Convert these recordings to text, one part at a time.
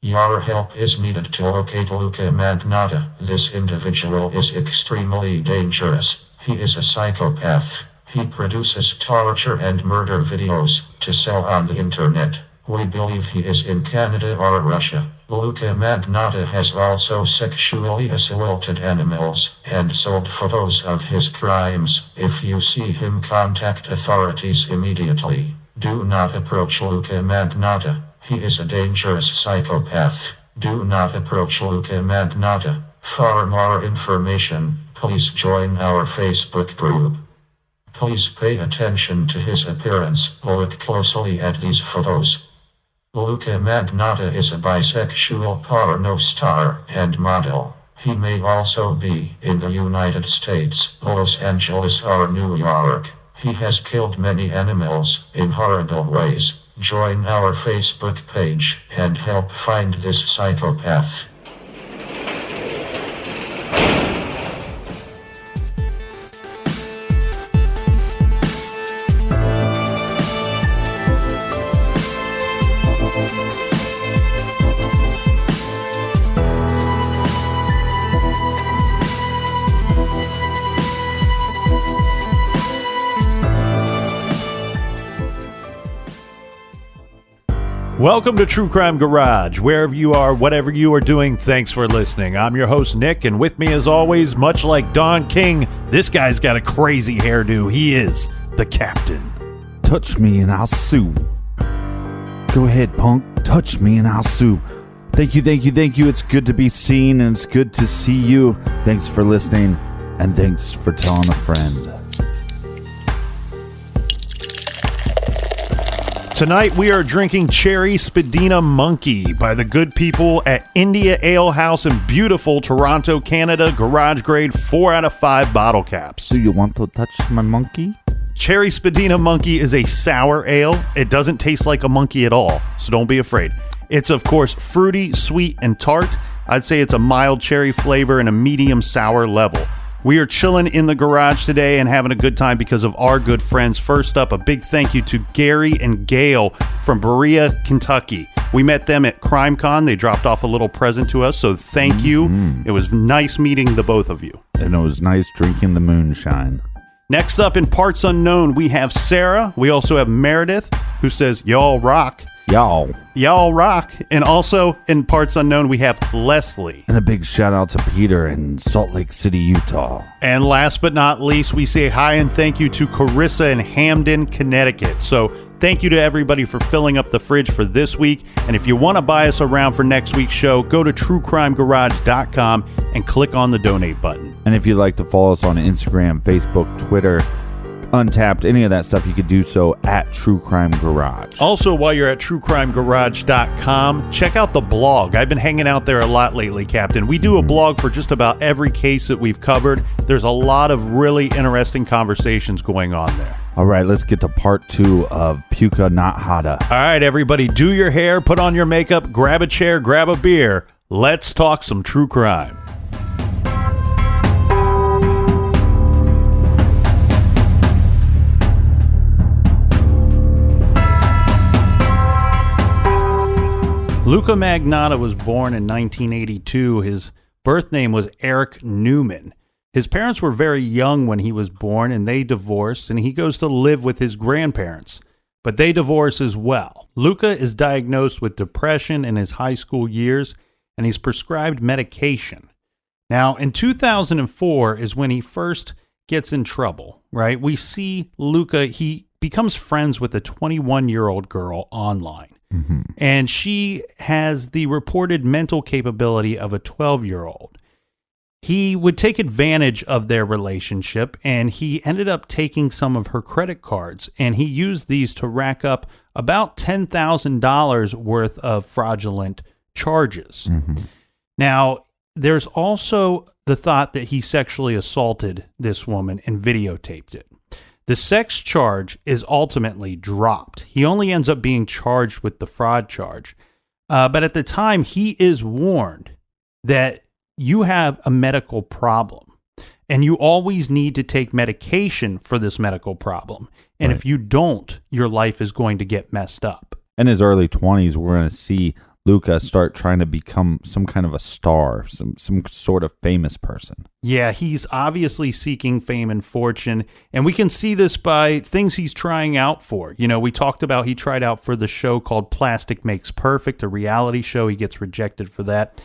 Your help is needed to locate Luka Magnotta. This individual is extremely dangerous. He is a psychopath. He produces torture and murder videos to sell on the internet. We believe he is in Canada or Russia. Luka Magnotta has also sexually assaulted animals and sold photos of his crimes. If you see him, contact authorities immediately. Do not approach Luka Magnotta. He is a dangerous psychopath. Do not approach Luka Magnotta. For more information, please join our Facebook group. Please pay attention to his appearance. Look closely at these photos. Luka Magnotta is a bisexual porno star and model. He may also be in the United States, Los Angeles or New York. He has killed many animals in horrible ways. Join our Facebook page and help find this psychopath. Welcome to True Crime Garage. Wherever you are, whatever you are doing, thanks for listening. I'm your host, Nick, and with me as always, much like Don King, this guy's got a crazy hairdo. He is the captain. Touch me and I'll sue. Go ahead, punk. Touch me and I'll sue. Thank you. It's good to be seen and it's good to see you. Thanks for listening and thanks for telling a friend. Tonight we are drinking Cherry Spadina Monkey by the good people at Indie AleHouse in beautiful Toronto, Canada. Garage grade 4 out of 5 bottle caps. Do you want to touch my monkey? Cherry Spadina Monkey is a sour ale. It doesn't taste like a monkey at all, so don't be afraid. It's of course fruity, sweet, and tart. I'd say it's a mild cherry flavor and a medium sour level. We are chilling in the garage today and having a good time because of our good friends. First up, a big thank you to Gary and Gail from Berea, Kentucky. We met them at CrimeCon. They dropped off a little present to us, so thank you. It was nice meeting the both of you. And it was nice drinking the moonshine. Next up in Parts Unknown, we have Sarah. We also have Meredith, who says, y'all rock. Y'all rock. And also in Parts Unknown, we have Leslie. And a big shout out to Peter in Salt Lake City, Utah. And last but not least, we say hi and thank you to Carissa in Hamden, Connecticut. So thank you to everybody for filling up the fridge for this week. And if you want to buy us around for next week's show, go to truecrimegarage.com and click on the donate button. And if you'd like to follow us on Instagram, Facebook, Twitter, Untapped, any of that stuff, you could do so at True Crime Garage. Also, while you're at truecrimegarage.com, check out the blog. I've been hanging out there a lot lately, Captain. We do a blog for just about every case that we've covered. There's a lot of really interesting conversations going on there. All right, let's get to part 2 of Puka Not Hada. All right, everybody, do your hair, put on your makeup, grab a chair, grab a beer. Let's talk some true crime. Luka Magnotta was born in 1982. His birth name was Eric Newman. His parents were very young when he was born, and they divorced, and he goes to live with his grandparents. But they divorce as well. Luka is diagnosed with depression in his high school years, and he's prescribed medication. Now, in 2004 is when he first gets in trouble, right? We see Luka, he becomes friends with a 21-year-old girl online. And she has the reported mental capability of a 12-year-old. He would take advantage of their relationship, and he ended up taking some of her credit cards, and he used these to rack up about $10,000 worth of fraudulent charges. Now, there's also the thought that he sexually assaulted this woman and videotaped it. The sex charge is ultimately dropped. He only ends up being charged with the fraud charge. But at the time, he is warned that you have a medical problem and you always need to take medication for this medical problem. And if you don't, your life is going to get messed up. In his early 20s, we're going to see Luka start trying to become some kind of a star, some sort of famous person. Yeah, he's obviously seeking fame and fortune, and we can see this by things he's trying out for. You know, we talked about he tried out for the show called Plastic Makes Perfect, a reality show. He gets rejected for that.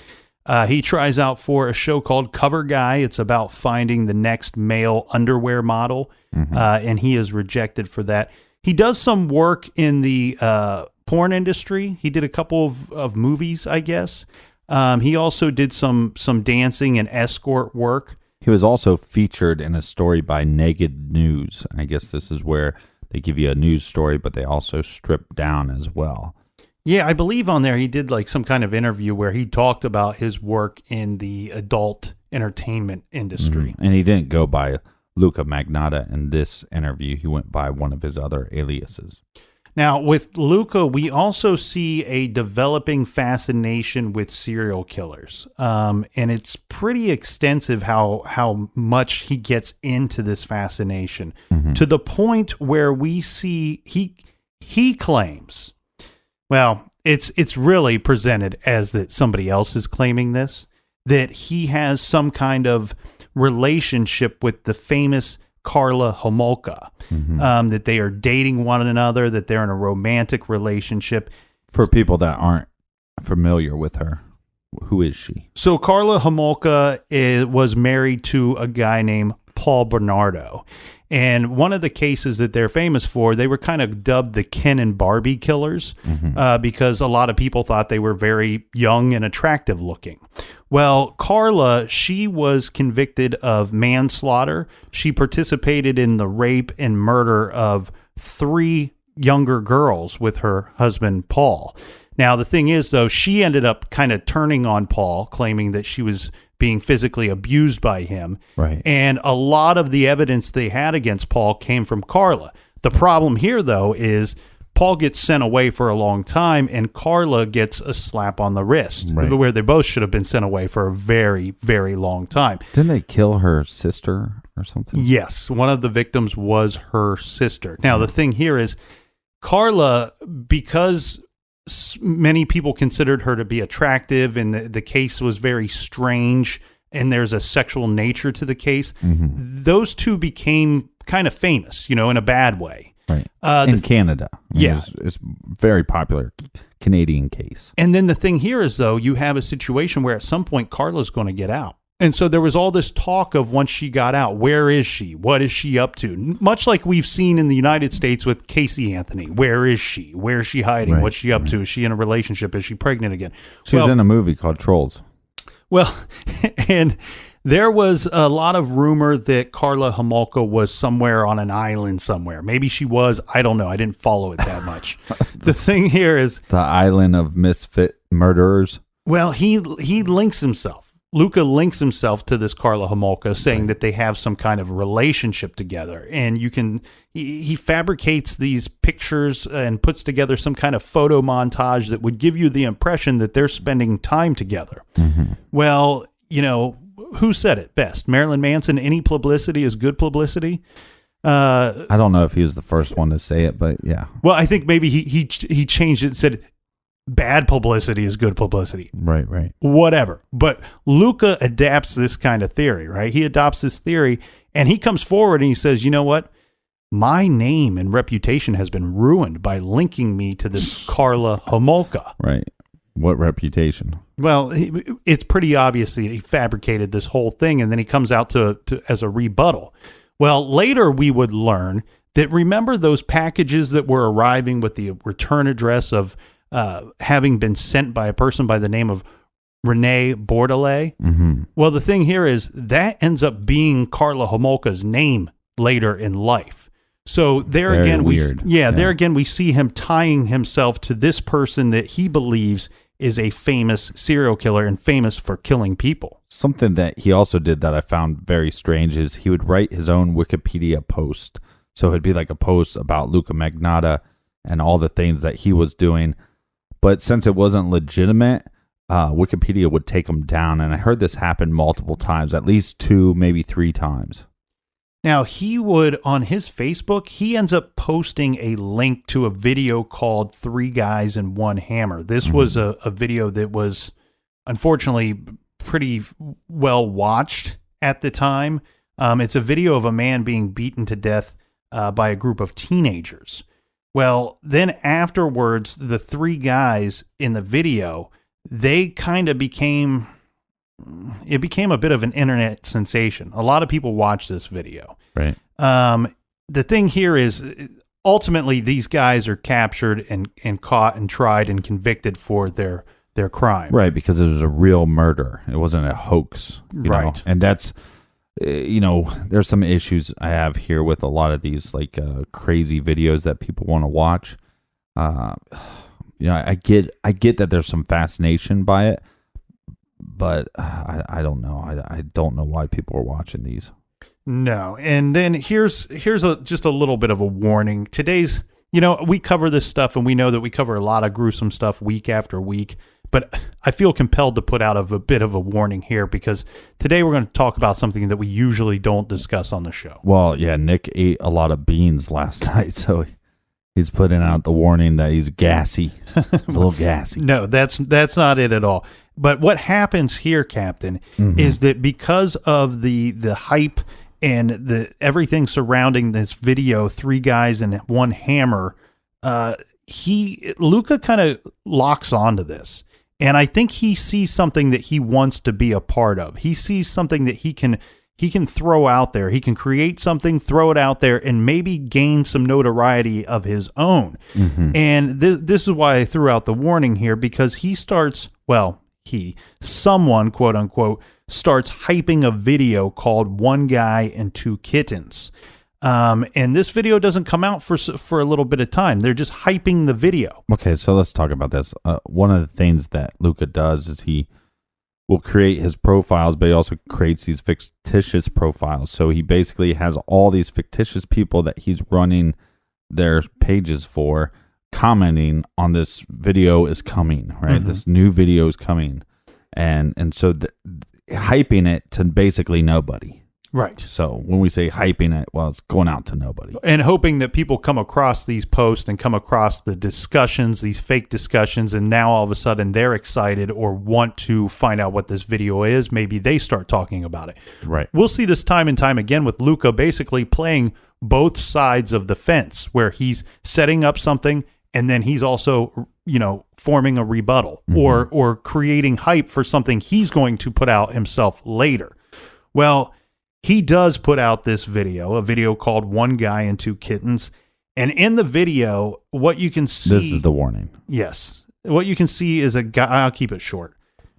He tries out for a show called Cover Guy. It's about finding the next male underwear model, and he is rejected for that. He does some work in the porn industry. He did a couple of movies, I guess. He also did some dancing and escort work. He was also featured in a story by Naked News. I guess this is where they give you a news story, but they also strip down as well. Yeah, I believe on there he did like some kind of interview where he talked about his work in the adult entertainment industry. And he didn't go by Luka Magnotta in this interview. He went by one of his other aliases. Now, with Luka, we also see a developing fascination with serial killers. And it's pretty extensive how much he gets into this fascination to the point where we see he claims, well, it's really presented as that somebody else is claiming this, that he has some kind of relationship with the famous Karla Homolka, that they are dating one another, that they're in a romantic relationship. For people that aren't familiar with her, who is she? So Karla Homolka was married to a guy named Paul Bernardo. And one of the cases that they're famous for, they were kind of dubbed the Ken and Barbie killers because a lot of people thought they were very young and attractive looking. Well, Karla, she was convicted of manslaughter. She participated in the rape and murder of 3 younger girls with her husband, Paul. Now, the thing is, though, she ended up kind of turning on Paul, claiming that she was being physically abused by him. Right. And a lot of the evidence they had against Paul came from Karla. The problem here, though, is Paul gets sent away for a long time, and Karla gets a slap on the wrist, where they both should have been sent away for a very, very long time. Didn't they kill her sister or something? Yes. One of the victims was her sister. Now, the thing here is Karla, because many people considered her to be attractive, and the case was very strange, and there's a sexual nature to the case. Those two became kind of famous, in a bad way. Right. In Canada. It's very popular Canadian case. And then the thing here is, though, you have a situation where at some point Karla's going to get out. And so there was all this talk of once she got out, where is she? What is she up to? Much like we've seen in the United States with Casey Anthony. Where is she? Where is she hiding? Right, What's she up to? Is she in a relationship? Is she pregnant again? She was in a movie called Trolls. Well, and there was a lot of rumor that Karla Homolka was somewhere on an island somewhere. Maybe she was. I don't know. I didn't follow it that much. The thing here is... The island of misfit murderers? Well, he links himself. Luka links himself to this Karla Homolka, saying that they have some kind of relationship together. And he fabricates these pictures and puts together some kind of photo montage that would give you the impression that they're spending time together. Well, who said it best? Marilyn Manson, any publicity is good publicity. I don't know if he was the first one to say it, but yeah. Well, I think maybe he changed it and said, bad publicity is good publicity. Right. Whatever. But Luka adapts this kind of theory, right? He adopts this theory, and he comes forward and he says, you know what? My name and reputation has been ruined by linking me to this Karla Homolka. Right. What reputation? Well, it's pretty obvious that he fabricated this whole thing, and then he comes out to as a rebuttal. Well, later we would learn that, remember those packages that were arriving with the return address of having been sent by a person by the name of Renee Bordelais? Well, the thing here is that ends up being Karla Homolka's name later in life. So there Very again, weird. There again, we see him tying himself to this person that he believes is a famous serial killer and famous for killing people. Something that he also did that I found very strange is he would write his own Wikipedia post. So it'd be like a post about Luka Magnotta and all the things that he was doing. But since it wasn't legitimate, Wikipedia would take him down. And I heard this happen multiple times, at least 2, maybe 3 times. Now, he would, on his Facebook, he ends up posting a link to a video called Three Guys and One Hammer. This was a video that was, unfortunately, pretty well watched at the time. It's a video of a man being beaten to death by a group of teenagers. Well, then afterwards, the three guys in the video, they kind of became a bit of an internet sensation. A lot of people watch this video. Right. The thing here is, ultimately, these guys are captured and caught and tried and convicted for their crime. Right, because it was a real murder. It wasn't a hoax. You know? And that's, there's some issues I have here with a lot of these crazy videos that people want to watch. I get that there's some fascination by it, but I don't know. I don't know why people are watching these. No. And then here's just a little bit of a warning. Today's, we cover this stuff, and we know that we cover a lot of gruesome stuff week after week, but I feel compelled to put out a bit of a warning here, because today we're going to talk about something that we usually don't discuss on the show. Well, yeah, Nick ate a lot of beans last night, so he's putting out the warning that he's gassy. It's a little gassy. No, that's not it at all. But what happens here, Captain, is that because of the hype and the everything surrounding this video, Three Guys and One Hammer, Luka kind of locks onto this. And I think he sees something that he wants to be a part of. He sees something that he can throw out there. He can create something, throw it out there, and maybe gain some notoriety of his own. And this is why I threw out the warning here, because he starts, someone, quote unquote, starts hyping a video called One Guy and Two Kittens. And this video doesn't come out for a little bit of time. They're just hyping the video. Okay, so let's talk about this. One of the things that Luka does is he will create his profiles, but he also creates these fictitious profiles. So he basically has all these fictitious people that he's running their pages for, commenting on this video is coming, right? This new video is coming. And so hyping it to basically nobody. Right. So when we say hyping it, well, it's going out to nobody. And hoping that people come across these posts and come across the discussions, these fake discussions, and now all of a sudden they're excited or want to find out what this video is. Maybe they start talking about it. Right. We'll see this time and time again with Luka basically playing both sides of the fence, where he's setting up something and then he's also, forming a rebuttal or creating hype for something he's going to put out himself later. Well, he does put out this video, a video called One Guy and Two Kittens. And in the video, what you can see... This is the warning. Yes. What you can see is a guy... I'll keep it short.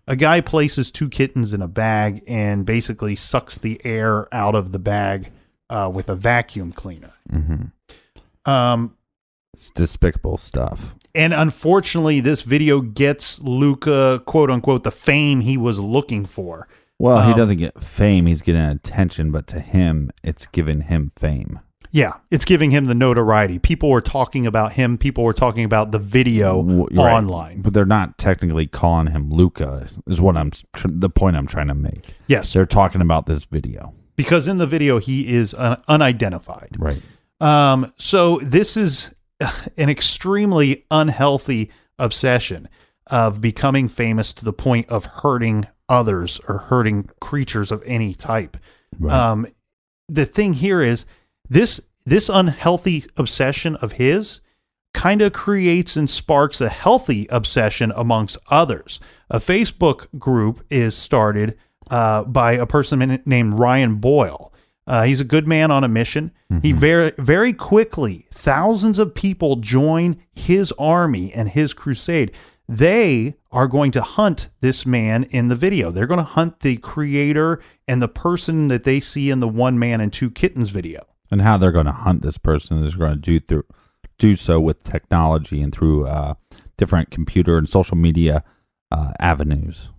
A guy places two kittens in a bag and basically sucks the air out of the bag with a vacuum cleaner. It's despicable stuff. And unfortunately, this video gets Luka, quote unquote, the fame he was looking for. Well, he doesn't get fame. He's getting attention, but to him, it's giving him fame. Yeah, it's giving him the notoriety. People were talking about him. People were talking about the video online. But they're not technically calling him Luka, is what the point I'm trying to make. Yes. They're talking about this video. Because in the video, he is unidentified. Right. So this is an extremely unhealthy obsession of becoming famous to the point of hurting others or hurting creatures of any type. Right. The thing here is this unhealthy obsession of his kind of creates and sparks a healthy obsession amongst others. A Facebook group is started by a person named Ryan Boyle. He's a good man on a mission. He very, very quickly, thousands of people join his army and his crusade. They are going to hunt this man in the video. They're going to hunt the creator and the person that they see in the One Man and Two Kittens video. And how they're going to hunt this person is going to do so with technology and through different computer and social media avenues.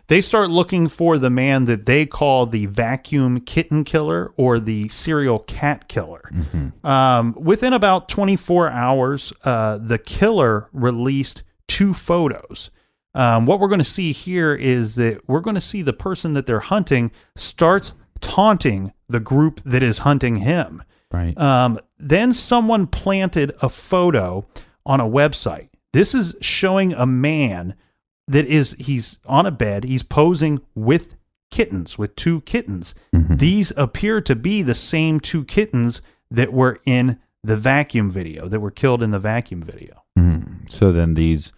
They start looking for the man that they call the vacuum kitten killer or the serial cat killer. Within about 24 hours, the killer released 2 photos. What we're going to see here is that we're going to see the person that they're hunting starts taunting the group that is hunting him. Right. Then someone planted a photo on a website. This is showing a man he's on a bed. He's posing with kittens, with 2 kittens. Mm-hmm. These appear to be the same 2 kittens that were in the vacuum video, that were killed in the vacuum video. Mm-hmm. So then these,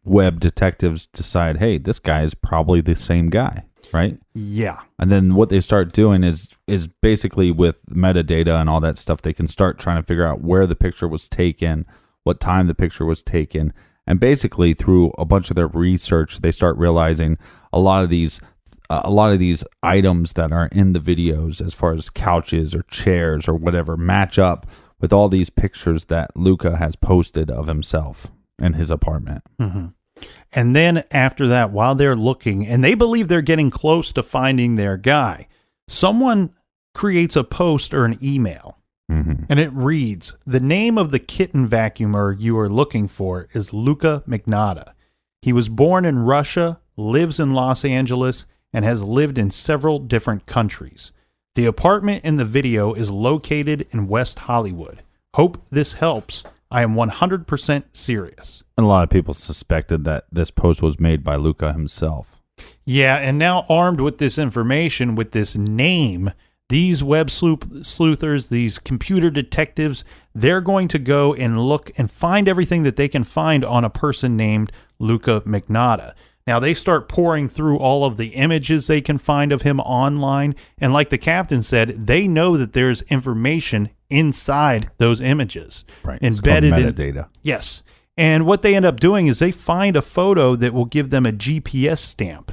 web detectives decide, hey, this guy is probably the same guy, right? Yeah. And then what they start doing is basically with metadata and all that stuff, they can start trying to figure out where the picture was taken, what time the picture was taken. And basically through a bunch of their research, they start realizing a lot of these items that are in the videos, as far as couches or chairs or whatever, match up with all these pictures that Luka has posted of himself in his apartment. Mm-hmm. And then after that, while they're looking, and they believe they're getting close to finding their guy, someone creates a post or an email. Mm-hmm. And it reads, "The name of the kitten vacuumer you are looking for is Luka Magnotta. He was born in Russia, lives in Los Angeles, and has lived in several different countries. The apartment in the video is located in West Hollywood. Hope this helps. I am 100% serious." And a lot of people suspected that this post was made by Luka himself. Yeah, and now armed with this information, with this name, these web sleuthers, these computer detectives, they're going to go and look and find everything that they can find on a person named Luka Magnotta. Now, they start pouring through all of the images they can find of him online. And like the captain said, they know that there's information inside those images. Right. Embedded it's called metadata. Yes. And what they end up doing is they find a photo that will give them a GPS stamp.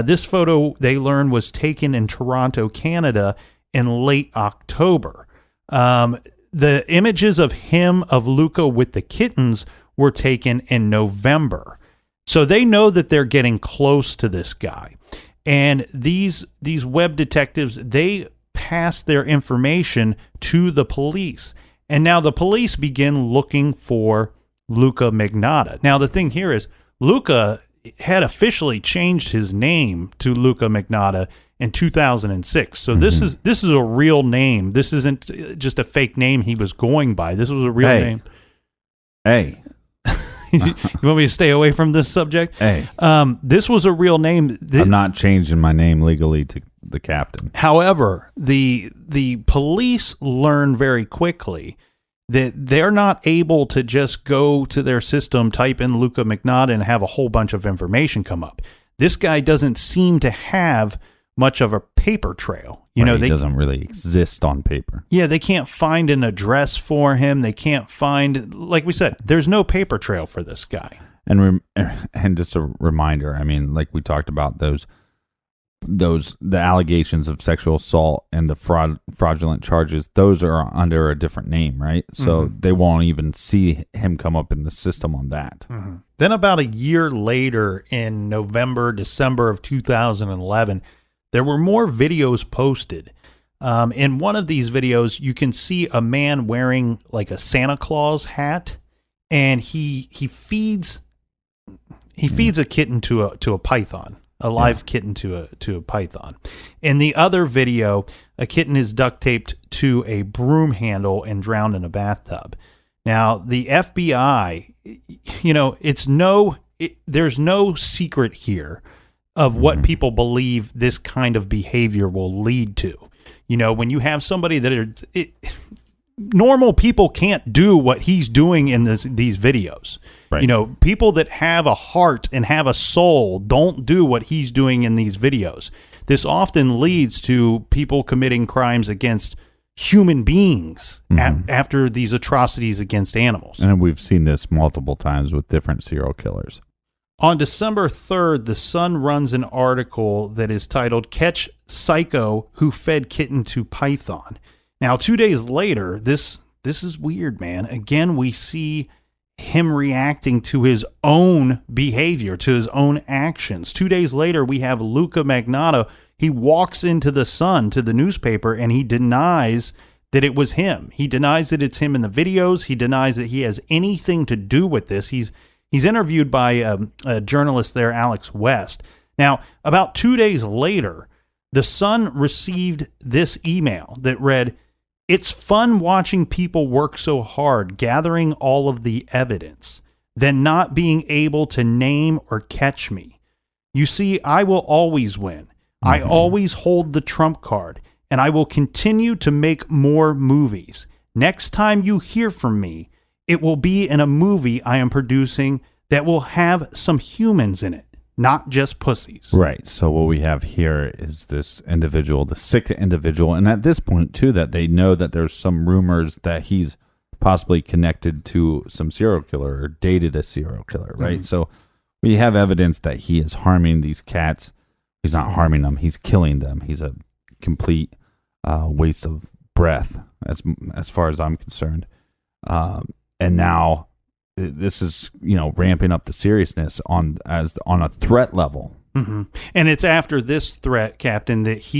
This photo, they learn, was taken in Toronto, Canada in late October. The images of Luka with the kittens were taken in November. So they know that they're getting close to this guy. And these web detectives, they pass their information to the police. And now the police begin looking for Luka Magnotta. Now the thing here is Luka had officially changed his name to Luka Magnotta in 2006. So this is a real name. This isn't just a fake name he was going by. This was a real name. Hey. You want me to stay away from this subject? Hey. This was a real name. I'm not changing my name legally to the captain. However, the police learn very quickly that they're not able to just go to their system, type in Luka Magnotta, and have a whole bunch of information come up. This guy doesn't seem to have much of a paper trail. He doesn't really exist on paper. Yeah, they can't find an address for him. They can't find, like we said, there's no paper trail for this guy. And just a reminder, I mean, like we talked about the allegations of sexual assault and the fraudulent charges, those are under a different name, right? So they won't even see him come up in the system on that. Mm-hmm. Then about a year later, in December of 2011, there were more videos posted. In one of these videos, you can see a man wearing like a Santa Claus hat, and he feeds a kitten to a python. A live kitten to a python. In the other video, a kitten is duct taped to a broom handle and drowned in a bathtub. Now, the FBI, there's no secret here of what people believe this kind of behavior will lead to. When you have somebody normal people can't do what he's doing in these videos. Right. People that have a heart and have a soul don't do what he's doing in these videos. This often leads to people committing crimes against human beings after these atrocities against animals. And we've seen this multiple times with different serial killers. On December 3rd, The Sun runs an article that is titled "Catch Psycho Who Fed Kitten to Python." Now, 2 days later, this is weird, man. Again, we see him reacting to his own behavior, to his own actions. 2 days later, we have Luka Magnotta. He walks into The Sun, to the newspaper, and he denies that it was him. He denies that it's him in the videos. He denies that he has anything to do with this. He's interviewed by a journalist there, Alex West. Now, about 2 days later, The Sun received this email that read, "It's fun watching people work so hard, gathering all of the evidence, then not being able to name or catch me. You see, I will always win. I always hold the trump card, and I will continue to make more movies. Next time you hear from me, it will be in a movie I am producing that will have some humans in it, not just pussies." Right. So what we have here is this individual, the sick individual, and at this point too, that they know that there's some rumors that he's possibly connected to some serial killer or dated a serial killer, right? So we have evidence that he is harming these cats. He's not harming them; he's killing them. He's a complete waste of breath, as far as I'm concerned. And now this is, ramping up the seriousness on a threat level. Mm-hmm. And it's after this threat, Captain, that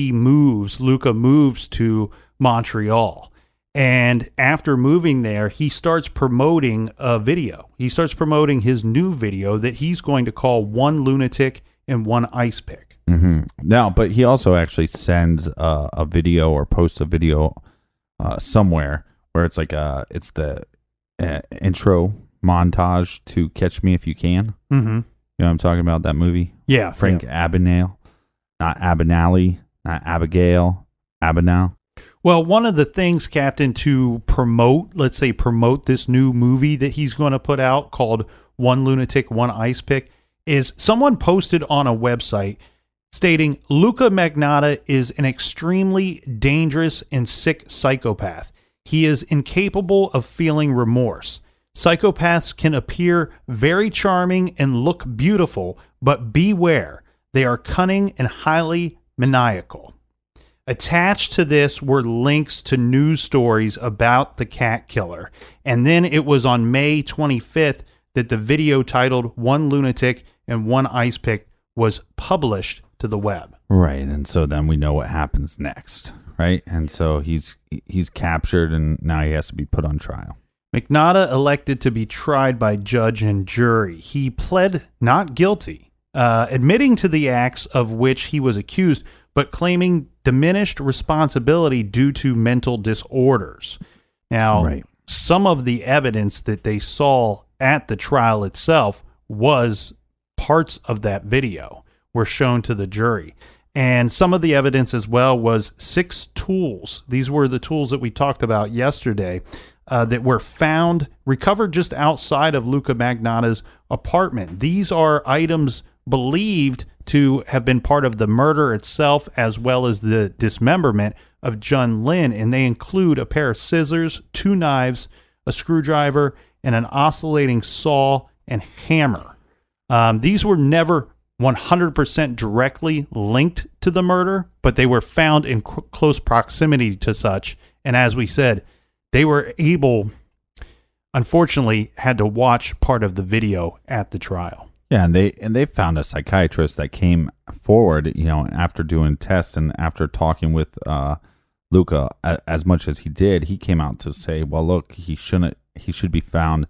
Luka moves to Montreal. And after moving there, he starts promoting a video. He starts promoting his new video that he's going to call One Lunatic and One Ice Pick. Mm-hmm. Now, but he also actually sends a video or posts a video somewhere where it's like it's the intro montage to Catch Me If You Can. Mm-hmm. You know what I'm talking about, that movie? Yeah. Frank Abagnale, not Abagnale, not Abigail, Abagnale. Well, one of the things, Captain, to promote this new movie that he's going to put out called One Lunatic, One Ice Pick, is someone posted on a website stating Luka Magnotta is an extremely dangerous and sick psychopath. He is incapable of feeling remorse. Psychopaths can appear very charming and look beautiful, but beware, they are cunning and highly maniacal. Attached to this were links to news stories about the cat killer. And then it was on May 25th that the video titled One Lunatic and One Ice Pick was published to the web. Right, and so then we know what happens next, right? And so he's captured, and now he has to be put on trial. Magnotta elected to be tried by judge and jury. He pled not guilty, admitting to the acts of which he was accused, but claiming diminished responsibility due to mental disorders. Now, some of the evidence that they saw at the trial itself was parts of that video were shown to the jury. And some of the evidence as well was 6 tools. These were the tools that we talked about yesterday that were recovered just outside of Luka Magnotta's apartment. These are items believed to have been part of the murder itself, as well as the dismemberment of Jun Lin, and they include a pair of scissors, 2 knives, a screwdriver, and an oscillating saw and hammer. These were never 100% directly linked to the murder, but they were found in close proximity to such, and as we said, they were unfortunately, had to watch part of the video at the trial. Yeah, and they found a psychiatrist that came forward, after doing tests and after talking with Luka as much as he did, he came out to say, well, look, he should be found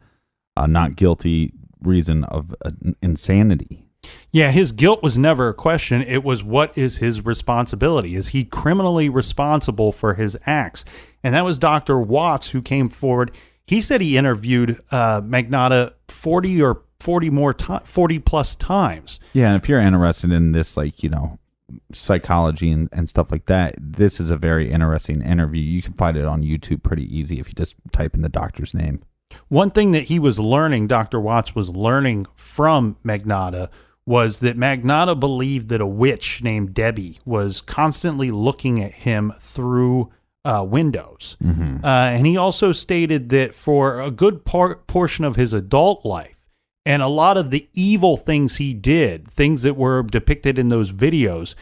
not guilty reason of insanity. Yeah, his guilt was never a question. It was, what is his responsibility? Is he criminally responsible for his acts? And that was Dr. Watts who came forward. He said he interviewed Magnotta 40 plus times. Yeah, and if you're interested in this, psychology and stuff like that, this is a very interesting interview. You can find it on YouTube pretty easy if you just type in the doctor's name. One thing that he was learning, Dr. Watts was learning from Magnotta, was that Magnotta believed that a witch named Debbie was constantly looking at him through windows. Mm-hmm. And he also stated that for a good portion of his adult life, and a lot of the evil things he did, things that were depicted in those videos,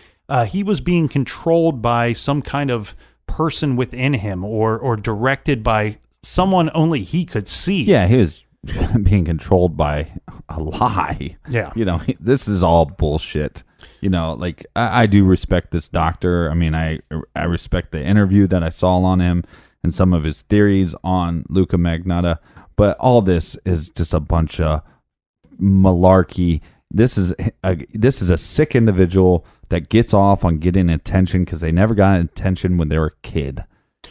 he was being controlled by some kind of person within him or directed by someone only he could see. Yeah, he was being controlled by a lie. Yeah. This is all bullshit. I do respect this doctor. I mean, I respect the interview that I saw on him and some of his theories on Luka Magnotta, but all this is just a bunch of malarkey this is a sick individual that gets off on getting attention because they never got attention when they were a kid.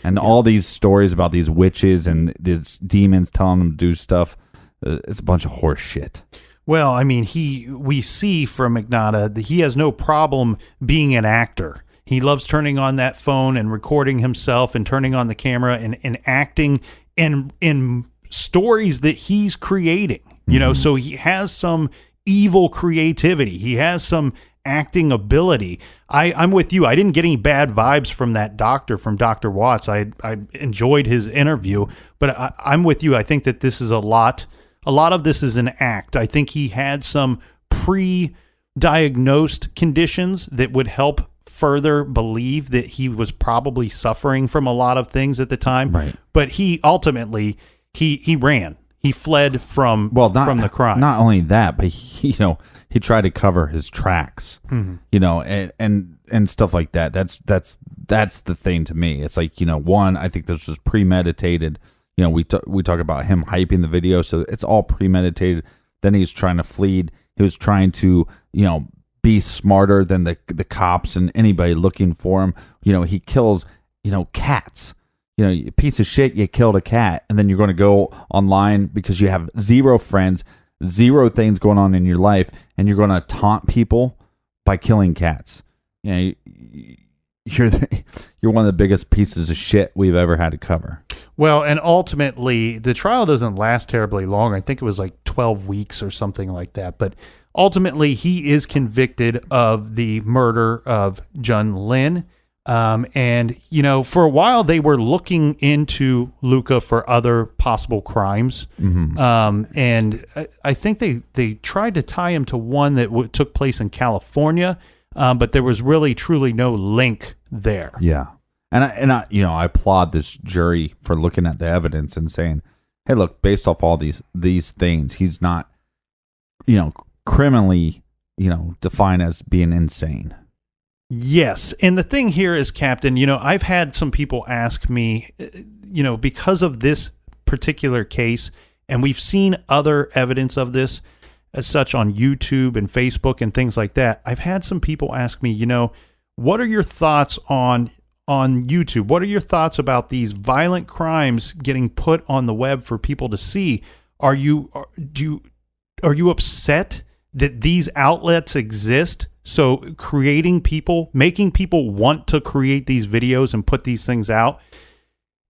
And all these stories about these witches and these demons telling them to do stuff, it's a bunch of horse shit. Well, I mean, we see from Magnotta that he has no problem being an actor. He loves turning on that phone and recording himself and turning on the camera and acting in stories that he's creating. You know, so he has some evil creativity. He has some acting ability. I'm with you. I didn't get any bad vibes from that doctor, from Dr. Watts. I enjoyed his interview, but I'm with you. I think that this is a lot of this is an act. I think he had some pre-diagnosed conditions that would help further believe that he was probably suffering from a lot of things at the time. Right. But he ultimately, he ran. He fled from the crime. Not only that, but he tried to cover his tracks, and stuff like that. That's the thing to me. It's like, one, I think this was premeditated. We talk about him hyping the video, so it's all premeditated. Then he's trying to flee. He was trying to, be smarter than the cops and anybody looking for him. He kills, cats. You piece of shit, you killed a cat, and then you're going to go online because you have zero friends, zero things going on in your life, and you're going to taunt people by killing cats. You're one of the biggest pieces of shit we've ever had to cover. Well, and ultimately, the trial doesn't last terribly long. I think it was like 12 weeks or something like that. But ultimately, he is convicted of the murder of Jun Lin. And, for a while, they were looking into Luka for other possible crimes. And I think they tried to tie him to one that took place in California. But there was really, truly no link there. Yeah. And I applaud this jury for looking at the evidence and saying, hey, look, based off all these things, he's not, criminally, defined as being insane. Yes. And the thing here is, Captain, I've had some people ask me, because of this particular case, and we've seen other evidence of this as such on YouTube and Facebook and things like that. I've had some people ask me, what are your thoughts on YouTube? What are your thoughts about these violent crimes getting put on the web for people to see? Are you upset that these outlets exist? So making people want to create these videos and put these things out.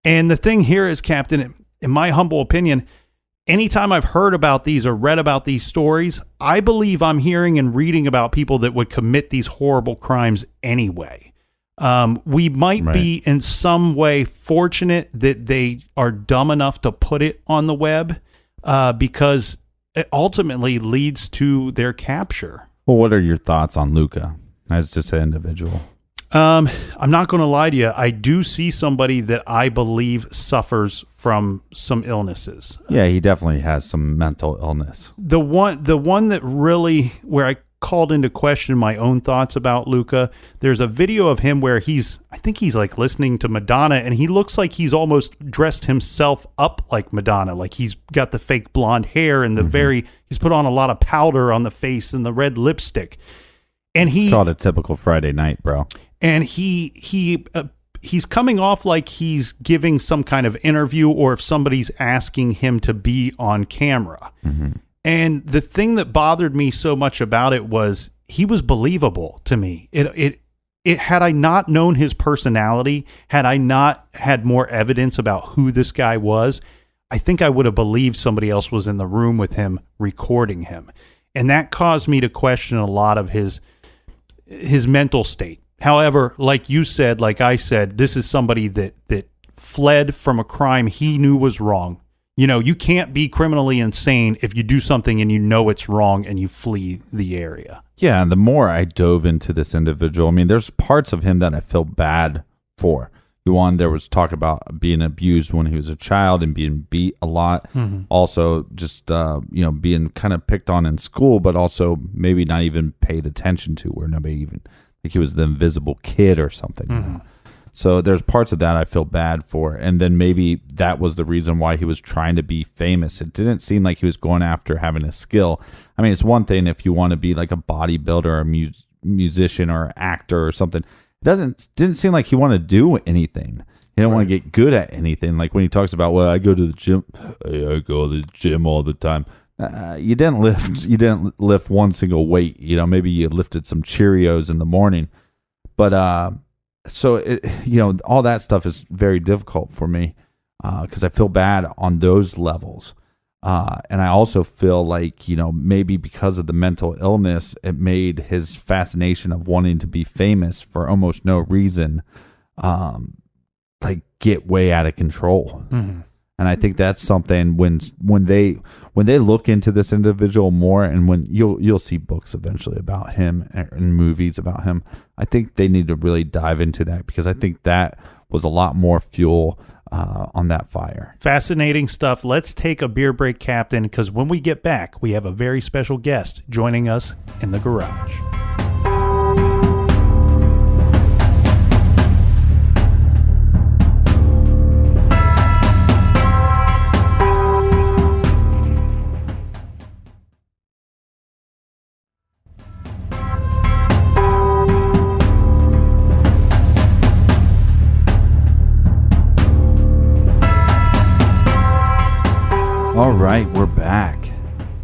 And the thing here is, Captain, in my humble opinion, anytime I've heard about these or read about these stories, I believe I'm hearing and reading about people that would commit these horrible crimes anyway. We might be in some way fortunate that they are dumb enough to put it on the web because it ultimately leads to their capture. Well, what are your thoughts on Luka as just an individual? I'm not going to lie to you. I do see somebody that I believe suffers from some illnesses. Yeah, he definitely has some mental illness. The one that really, where I called into question my own thoughts about Luka, there's a video of him where I think he's like listening to Madonna, and he looks like he's almost dressed himself up like Madonna. Like he's got the fake blonde hair and he's put on a lot of powder on the face and the red lipstick. And it's called a typical Friday night, bro. And he's coming off like he's giving some kind of interview, or if somebody's asking him to be on camera. And the thing that bothered me so much about it was he was believable to me. It had I not known his personality, had I not had more evidence about who this guy was, I think I would have believed somebody else was in the room with him recording him. And that caused me to question a lot of his mental state. However, like you said, like I said, this is somebody that fled from a crime he knew was wrong. You can't be criminally insane if you do something and you know it's wrong and you flee the area. Yeah, and the more I dove into this individual, I mean, there's parts of him that I feel bad for. One, there was talk about being abused when he was a child and being beat a lot. Also, just being kind of picked on in school, but also maybe not even paid attention to, where nobody even, like he was the invisible kid or something. So there's parts of that I feel bad for. And then maybe that was the reason why he was trying to be famous. It didn't seem like he was going after having a skill. I mean, it's one thing if you want to be like a bodybuilder or a musician or actor or something. Didn't seem like he wanted to do anything. He didn't want to get good at anything. Like when he talks about, well, I go to the gym. I go to the gym all the time. You didn't lift one single weight. Maybe you lifted some Cheerios in the morning. But so all that stuff is very difficult for me because I feel bad on those levels. And I also feel like, maybe because of the mental illness, it made his fascination of wanting to be famous for almost no reason, get way out of control. Mm-hmm. And I think that's something when they look into this individual more, and when you'll see books eventually about him and movies about him, I think they need to really dive into that because I think that was a lot more fuel on that fire. Fascinating stuff. Let's take a beer break, Captain, because when we get back, we have a very special guest joining us in the garage. All right, we're back.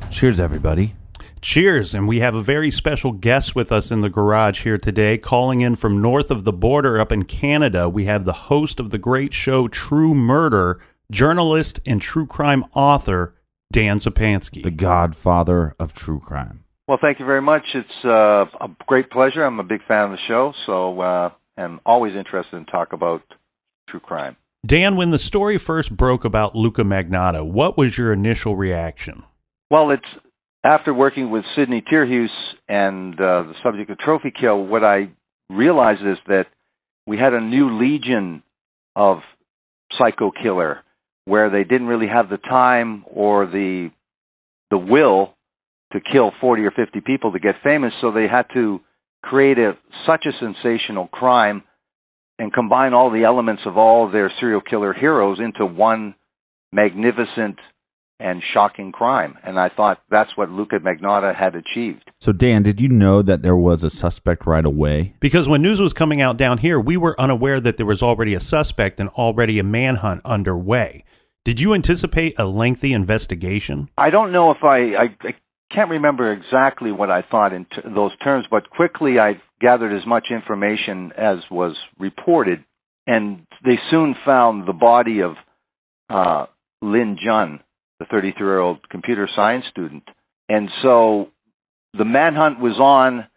Cheers, everybody. Cheers, and we have a very special guest with us in the garage here today. Calling in from north of the border up in Canada, we have the host of the great show True Murder, journalist and true crime author, Dan Zupansky. The godfather of true crime. Well, thank you very much. It's a great pleasure. I'm a big fan of the show, so I'm always interested in talk about true crime. Dan, when the story first broke about Luka Magnotta, what was your initial reaction? Well, it's after working with Sidney Tierhuis and the subject of Trophy Kill, what I realized is that we had a new legion of psycho killer where they didn't really have the time or the will to kill 40 or 50 people to get famous, so they had to create such a sensational crime and combine all the elements of all their serial killer heroes into one magnificent and shocking crime. And I thought that's what Luka Magnotta had achieved. So, Dan, did you know that there was a suspect right away? Because when news was coming out down here, we were unaware that there was already a suspect and already a manhunt underway. Did you anticipate a lengthy investigation? I don't know if I can't remember exactly what I thought in those terms, but quickly I gathered as much information as was reported, and they soon found the body of Lin Jun, the 33-year-old computer science student. And so the manhunt was on,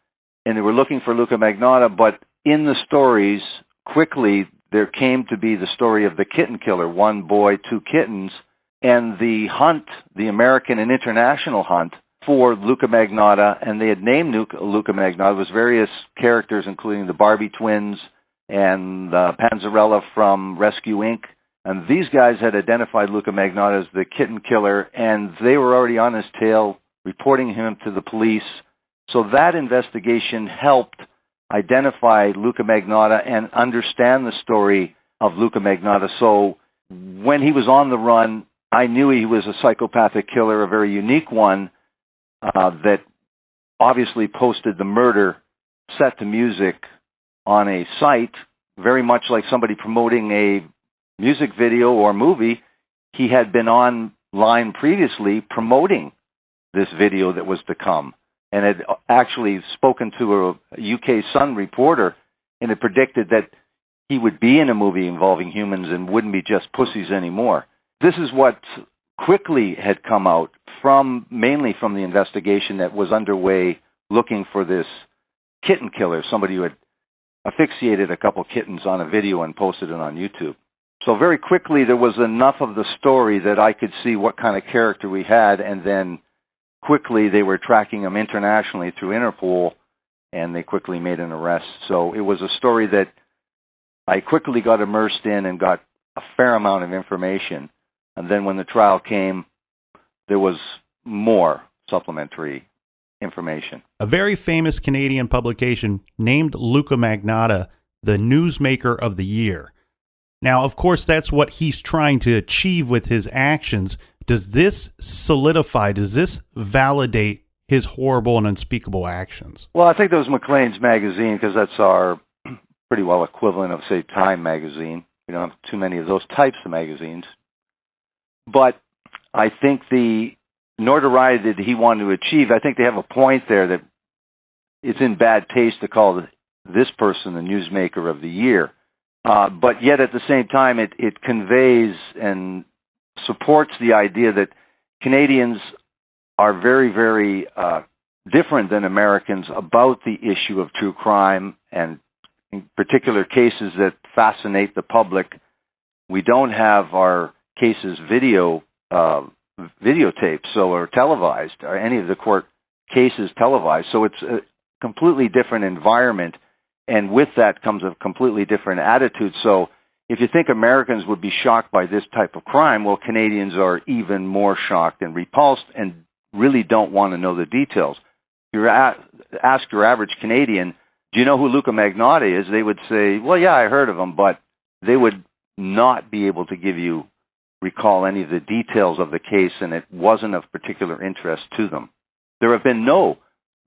and they were looking for Luka Magnotta, but in the stories, quickly there came to be the story of the kitten killer, one boy, two kittens, and the hunt, the American and international hunt, for Luka Magnotta, and they had named Luka Magnotta. It was various characters, including the Barbie twins and Panzarella from Rescue Inc. And these guys had identified Luka Magnotta as the kitten killer, and they were already on his tail, reporting him to the police. So that investigation helped identify Luka Magnotta and understand the story of Luka Magnotta. So when he was on the run, I knew he was a psychopathic killer, a very unique one, that obviously posted the murder set to music on a site, very much like somebody promoting a music video or movie. He had been online previously promoting this video that was to come, and had actually spoken to a UK Sun reporter and had predicted that he would be in a movie involving humans and wouldn't be just pussies anymore. This is what quickly had come out mainly from the investigation that was underway looking for this kitten killer, somebody who had asphyxiated a couple kittens on a video and posted it on YouTube. So very quickly there was enough of the story that I could see what kind of character we had, and then quickly they were tracking him internationally through Interpol, and they quickly made an arrest. So it was a story that I quickly got immersed in and got a fair amount of information. And then when the trial came, there was more supplementary information. A very famous Canadian publication named Luka Magnotta the newsmaker of the year. Now, of course, that's what he's trying to achieve with his actions. Does this solidify, does this validate his horrible and unspeakable actions? Well, I think that was Maclean's magazine, because that's our pretty well equivalent of, say, Time magazine. We don't have too many of those types of magazines. But I think the notoriety that he wanted to achieve, I think they have a point there that it's in bad taste to call this person the newsmaker of the year. But yet at the same time, it conveys and supports the idea that Canadians are very, very different than Americans about the issue of true crime, and in particular cases that fascinate the public. We don't have our cases videotaped, or televised, or any of the court cases televised. So it's a completely different environment, and with that comes a completely different attitude. So if you think Americans would be shocked by this type of crime, well, Canadians are even more shocked and repulsed and really don't want to know the details. You ask your average Canadian, do you know who Luka Magnotta is? They would say, well, yeah, I heard of him, but they would not be able to recall any of the details of the case, and it wasn't of particular interest to them. There have been no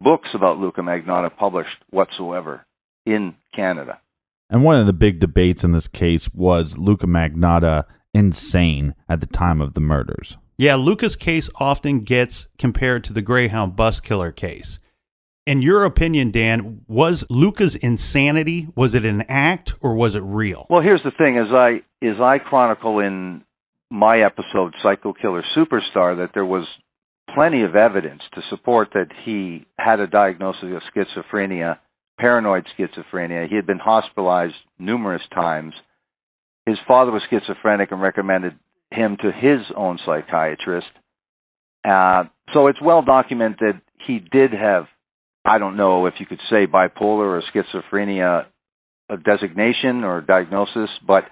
books about Luka Magnotta published whatsoever in Canada. And one of the big debates in this case was Luka Magnotta insane at the time of the murders. Yeah, Luka's case often gets compared to the Greyhound bus killer case. In your opinion, Dan, was Luka's insanity, was it an act or was it real? Well, here's the thing. As I chronicle in my episode, Psycho Killer Superstar, that there was plenty of evidence to support that he had a diagnosis of schizophrenia, paranoid schizophrenia. He had been hospitalized numerous times. His father was schizophrenic and recommended him to his own psychiatrist. So it's well documented he did have, I don't know if you could say bipolar or schizophrenia designation or diagnosis, but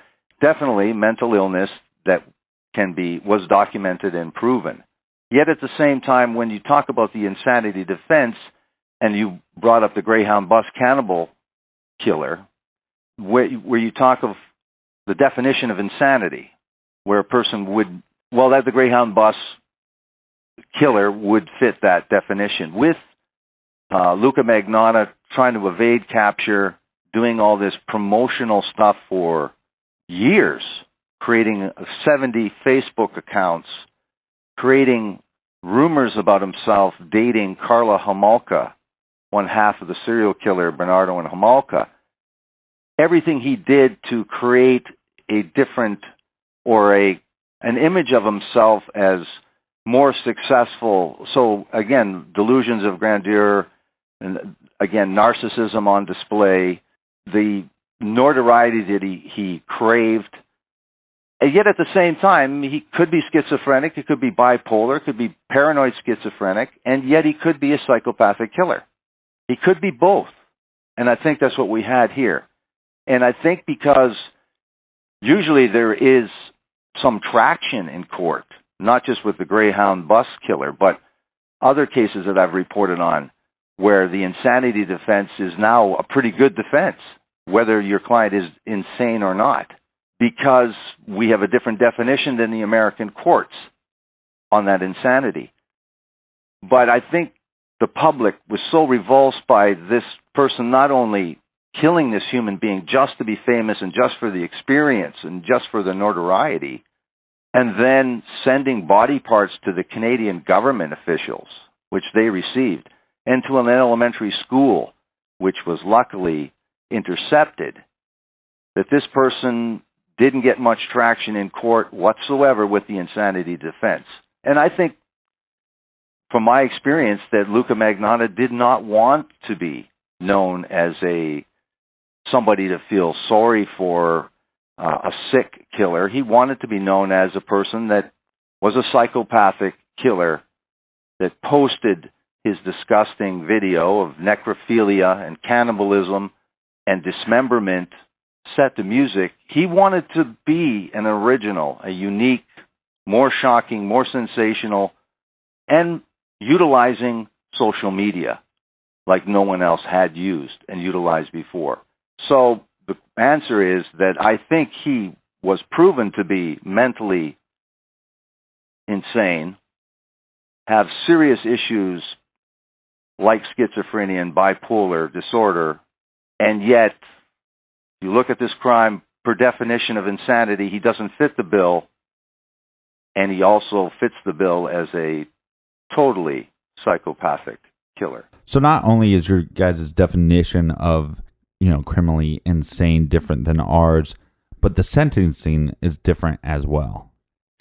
definitely mental illness that was documented and proven. Yet at the same time, when you talk about the insanity defense, and you brought up the Greyhound bus cannibal killer, where you talk of the definition of insanity, where a person that the Greyhound bus killer would fit that definition. With Luka Magnotta trying to evade capture, doing all this promotional stuff for years, creating 70 Facebook accounts, creating rumors about himself dating Carla Homolka, one half of the serial killer Bernardo and Homolka. Everything he did to create a different or an image of himself as more successful. So again, delusions of grandeur, and again, narcissism on display, the notoriety that he craved. And yet at the same time, he could be schizophrenic, he could be bipolar, could be paranoid schizophrenic, and yet he could be a psychopathic killer. He could be both. And I think that's what we had here. And I think because usually there is some traction in court, not just with the Greyhound bus killer, but other cases that I've reported on where the insanity defense is now a pretty good defense, whether your client is insane or not, because we have a different definition than the American courts on that insanity. But I think the public was so revulsed by this person not only killing this human being just to be famous and just for the experience and just for the notoriety, and then sending body parts to the Canadian government officials, which they received, and to an elementary school, which was luckily intercepted, that this person didn't get much traction in court whatsoever with the insanity defense. And I think, from my experience, that Luka Magnotta did not want to be known as somebody to feel sorry for, a sick killer. He wanted to be known as a person that was a psychopathic killer that posted his disgusting video of necrophilia and cannibalism and dismemberment set to music. He wanted to be an original, a unique, more shocking, more sensational, and utilizing social media like no one else had used and utilized before. So the answer is that I think he was proven to be mentally insane, have serious issues like schizophrenia and bipolar disorder, and yet, you look at this crime, per definition of insanity, he doesn't fit the bill, and he also fits the bill as a totally psychopathic killer. So not only is your guys' definition of, criminally insane different than ours, but the sentencing is different as well.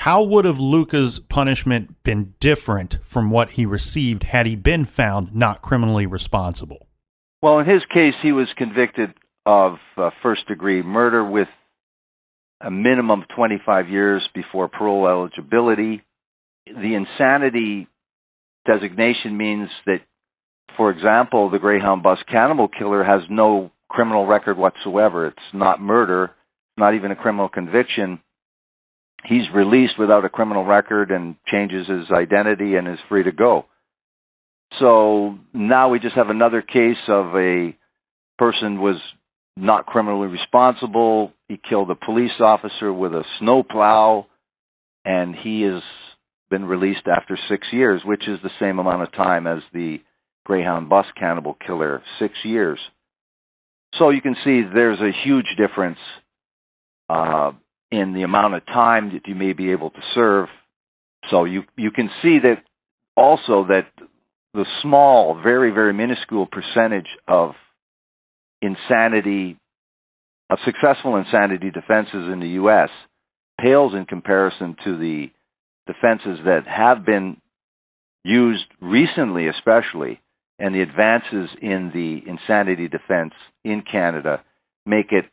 How would have Luka's punishment been different from what he received had he been found not criminally responsible? Well, in his case, he was convicted of first-degree murder with a minimum of 25 years before parole eligibility. The insanity designation means that, for example, the Greyhound bus cannibal killer has no criminal record whatsoever. It's not murder, not even a criminal conviction. He's released without a criminal record and changes his identity and is free to go. So now we just have another case of a person was not criminally responsible. He killed a police officer with a snowplow, and he has been released after 6 years, which is the same amount of time as the Greyhound bus cannibal killer, 6 years. So you can see there's a huge difference in the amount of time that you may be able to serve. So you can see that also that the small, very, very minuscule percentage of insanity, of successful insanity defenses in the U.S. pales in comparison to the defenses that have been used recently, especially, and the advances in the insanity defense in Canada make it,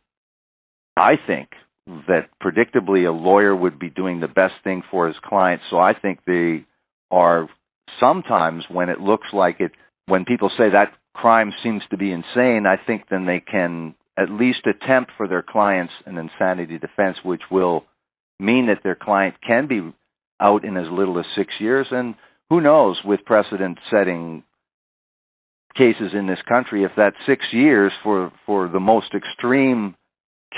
I think, that predictably a lawyer would be doing the best thing for his client. So I think they are sometimes, when it looks like it, when people say that crime seems to be insane, I think then they can at least attempt for their clients an insanity defense, which will mean that their client can be out in as little as 6 years. And who knows, with precedent-setting cases in this country, if that 6 years for the most extreme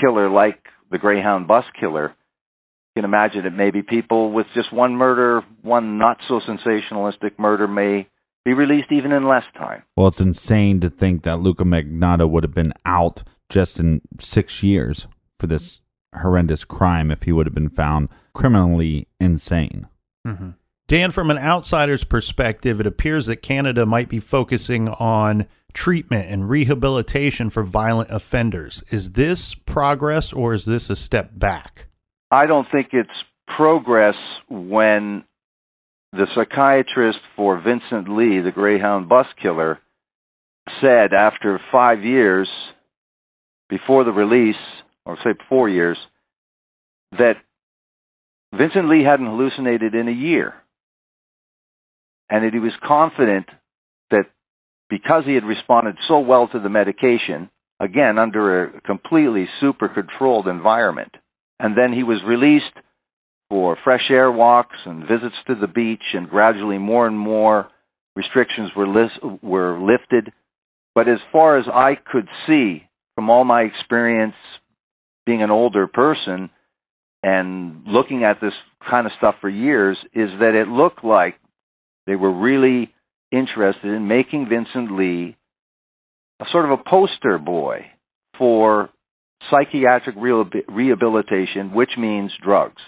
killer like the Greyhound bus killer, you can imagine that maybe people with just one murder, one not-so-sensationalistic murder may be released even in less time. Well, it's insane to think that Luka Magnotta would have been out just in 6 years for this horrendous crime if he would have been found criminally insane. Mm-hmm. Dan, from an outsider's perspective, it appears that Canada might be focusing on treatment and rehabilitation for violent offenders. Is this progress or is this a step back? I don't think it's progress when the psychiatrist for Vincent Lee, the Greyhound bus killer, said after 5 years before the release, or say 4 years, that Vincent Lee hadn't hallucinated in a year. And that he was confident that because he had responded so well to the medication, again, under a completely super controlled environment, and then he was released for fresh air walks and visits to the beach, and gradually more and more restrictions were lifted. But as far as I could see from all my experience being an older person and looking at this kind of stuff for years, is that it looked like they were really interested in making Vincent Lee a sort of a poster boy for psychiatric rehabilitation, which means drugs.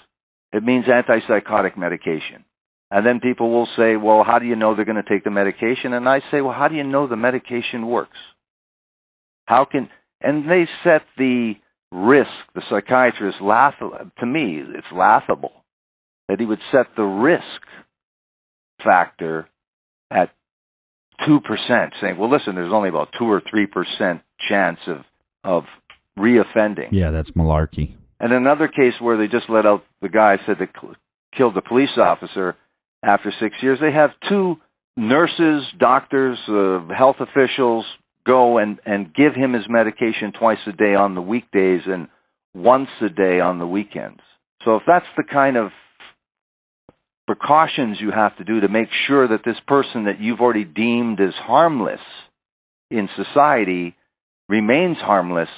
It means antipsychotic medication. And then people will say, well, how do you know they're going to take the medication? And I say, well, how do you know the medication works? And they set the risk, the psychiatrist, to me, it's laughable that he would set the risk factor at 2%, saying, well, listen, there's only about 2 or 3% chance of reoffending. Yeah, that's malarkey. And another case where they just let out the guy said that killed the police officer after 6 years, they have 2 nurses, doctors, health officials go and give him his medication twice a day on the weekdays and once a day on the weekends. So if that's the kind of precautions you have to do to make sure that this person that you've already deemed as harmless in society remains harmless,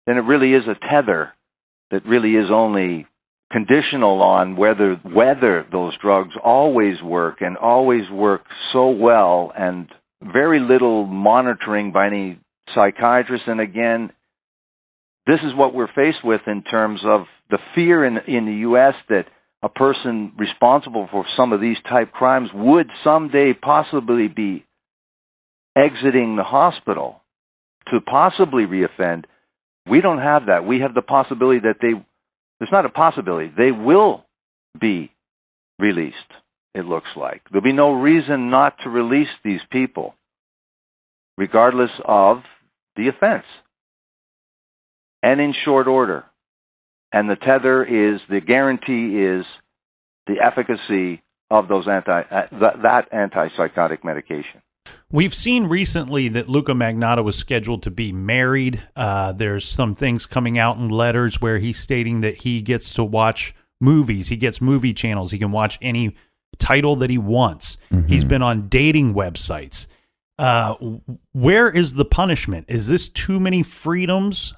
then it really is a tether that really is only conditional on whether those drugs always work and always work so well, and very little monitoring by any psychiatrist. And again, this is what we're faced with in terms of the fear in the U.S. that a person responsible for some of these type crimes would someday possibly be exiting the hospital to possibly reoffend. We don't have that. We have the possibility that there's not a possibility, they will be released, it looks like. There'll be no reason not to release these people, regardless of the offense, and in short order. And the tether is, the guarantee is the efficacy of those that antipsychotic medication. We've seen recently that Luka Magnotta was scheduled to be married. There's some things coming out in letters where he's stating that he gets to watch movies. He gets movie channels. He can watch any title that he wants. Mm-hmm. He's been on dating websites. Where is the punishment? Is this too many freedoms?